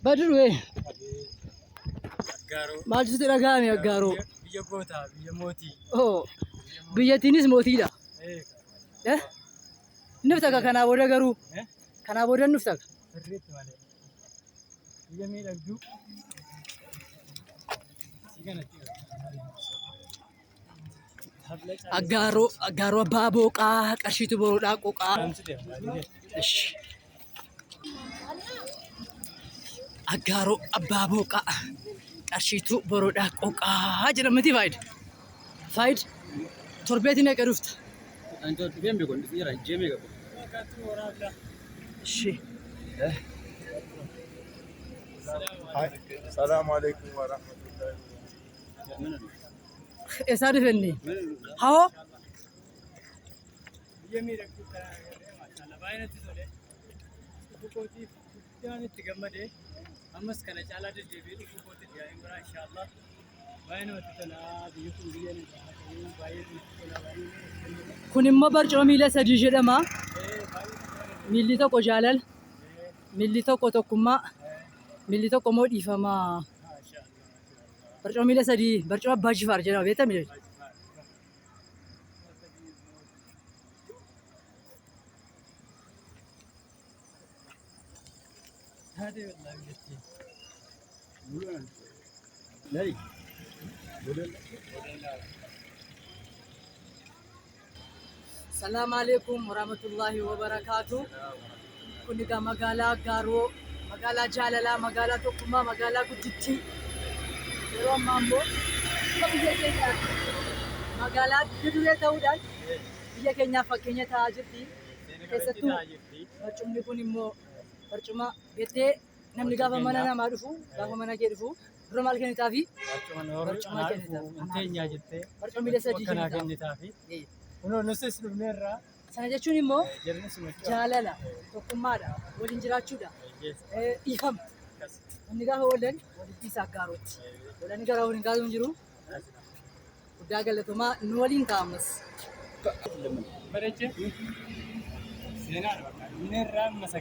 Badru maal sitti dhagahame Aggaaroo? Biyya gootaa, biyya mootii. Biyyattiinis mootiidha. Nuuf ta'a kanaa booda garuu kanaa booda nuuf ta'a. Sirriitti malee. Biyya miidhagduu. Aggaaroo abbaa booqaa qarshiitu boroodhaa qoqaa. Aggaaroo abbaa booqaa qarshiitu boroodhaa qoqaa jedhamti faayida. Faayida torbeetti meeqa dhufta? السلام عليكم ورحمة الله. Eessa dhufenni? Hawoo? Biyya miidhagduu kanaa agarree maashaallah baay'inatti tole. Dhufuu kootiif guddaan itti gammadee ammas kana caalaa deddeebi'ee dhufuu kootiif yaa'in biraa inshaallah baay'ee namatti tola. Biyyi kun biyya baay'ee namatti tola. Kun immoo barcuma miila sadii jedhama. Miilli tokko jaalala, miilli tokko tokkummaa, miilli tokko immoo dhiifamaa. Barcuma miila sadii, barcuma abbaa jifaar jedhama beektamii? Salaamu alaikum warahmatullahi wabarakatuh. Kun egaa magaalaa Aggaaroo, magaalaa jaalalaa, magaalaa tokkummaa, magaalaa guddittii. Yeroo ammaa immoo biyya keenyaatti magaalaa duree ta'uudhaan biyya keenyaaf fakkeenya ta'aa jirti. Keessattuu barcumni kun immoo barcuma beektee namni gaafa mana namaa dhufu, gaafa mana kee dhufu dura maal kennitaafi? Barcuma kennitaafi. Barcuma miila sadii kennitaafi. Nutis dhufneerraa. Sana jechuun immoo jaalala, tokkummaadha, waliin jiraachuudha, dhiifama. Namni gaafa waldan walitti isa Aggaarooti. Walani gara waliin kaasuun jiru. Guddaa galatomaa nu waliin taa'amas. Bareechee seenaadha bakka dhufneerraa masa